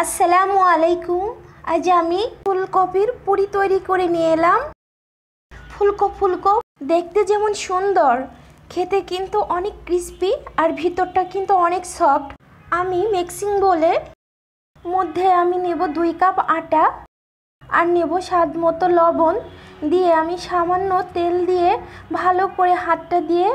আসসালামু আলাইকুম। আজ আমি ফুলকপির পুরি তৈরি করে নিয়ে এলাম। ফুলকো দেখতে যেমন সুন্দর, খেতে কিন্তু অনেক ক্রিস্পি আর ভিতরটা কিন্তু অনেক সফট। আমি মিক্সিং বলে মধ্যে আমি নেব 2 কাপ আটা আর নেব স্বাদ মতো লবণ দিয়ে আমি সামান্য তেল দিয়ে ভালো করে হাতটা দিয়ে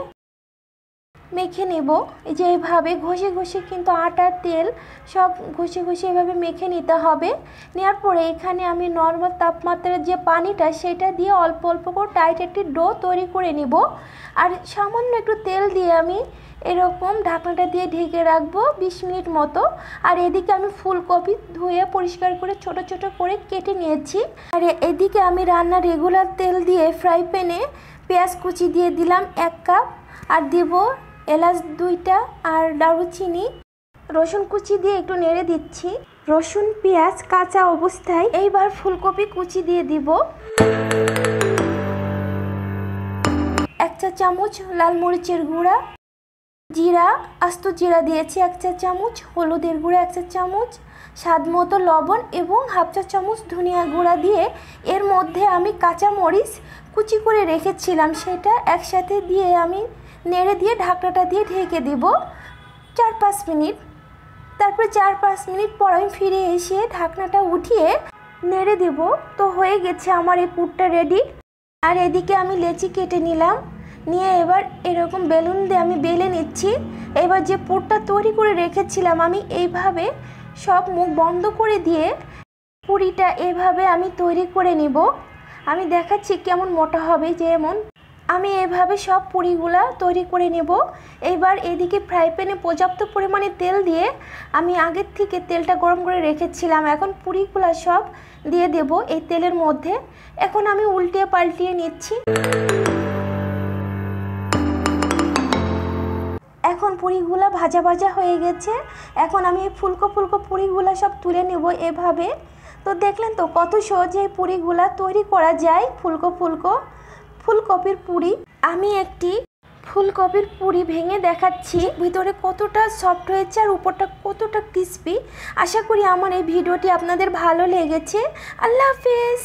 মেখে নেব। এই যে এইভাবে ঘষে ঘষে কিন্তু আটার তেল সব ঘষে ঘষে এভাবে মেখে নিতে হবে। নেওয়ার পরে এখানে আমি নর্মাল তাপমাত্রার যে পানিটা সেটা দিয়ে অল্প অল্প করে টাইট একটি ডো তৈরি করে নিব। আর সামান্য একটু তেল দিয়ে আমি এরকম ঢাকনাটা দিয়ে ঢেকে রাখবো 20 মিনিট মতো। আর এদিকে আমি ফুলকপি ধুয়ে পরিষ্কার করে ছোট ছোট করে কেটে নিয়েছি। আর এদিকে আমি রান্নার রেগুলার তেল দিয়ে ফ্রাই প্যানে পেঁয়াজ কুচি দিয়ে দিলাম 1 কাপ, আর দেব এলাচ 2টা আর দারুচিনি, রসুন কুচি দিয়ে একটু নেড়ে দিচ্ছি। রসুন পেঁয়াজ কাঁচা অবস্থায় এইবার ফুলকপি কুচি দিয়ে দিব। 1 চা চামচ লাল মরিচের গুঁড়া, জিরা আস্ত জিরা দিয়েছি 1 চা চামচ, হলুদের গুঁড়া 1 চা চামচ, স্বাদ মতো লবণ এবং 1/2 চা চামচ ধনিয়া গুঁড়া দিয়ে এর মধ্যে আমি কাঁচা মরিচ কুচি করে রেখেছিলাম সেটা একসাথে দিয়ে আমি নেড়ে দিয়ে ঢাকনাটা দিয়ে ঢেকে দেব 4-5 মিনিট। তারপরে 4-5 মিনিট পর আমি ফিরে এসে ঢাকনাটা উঠিয়ে নেড়ে দেব। তো হয়ে গেছে আমার এই পুরটা রেডি। আর এদিকে আমি লেচি কেটে নিলাম, নিয়ে এবার এরকম বেলুন দিয়ে আমি বেলে নিচ্ছি। এবার যে পুরটা তৈরি করে রেখেছিলাম আমি এইভাবে সব মুখ বন্ধ করে দিয়ে পুরিটা এভাবে আমি তৈরি করে নিব। আমি দেখাচ্ছি কেমন মোটা হবে, যেমন আমি এভাবে সব পুরিগুলা তৈরি করে নেব। এবার এদিকে ফ্রাই প্যানে পর্যাপ্ত পরিমাণে তেল দিয়ে আমি আগের থেকে তেলটা গরম করে রেখেছিলাম। এখন পুরিগুলা সব দিয়ে দেব এই তেলের মধ্যে। এখন আমি উল্টিয়ে পাল্টিয়ে নিচ্ছি। এখন পুরিগুলা ভাজা ভাজা হয়ে গেছে। এখন আমি এই ফুলকো পুরিগুলা সব তুলে নেব এভাবে। তো দেখলেন তো কত সহজে এই পুরিগুলা তৈরি করা যায়। ফুলকপির পুরি। আমি একটি ফুলকপির পুরি ভেঙে দেখাচ্ছি ভিতরে কতটা সফট হয়েছে আর উপরটা কতটা ক্রিস্পি। আশা করি আমার এই ভিডিওটি আপনাদের ভালো লেগেছে। আল্লাহ হাফেজ।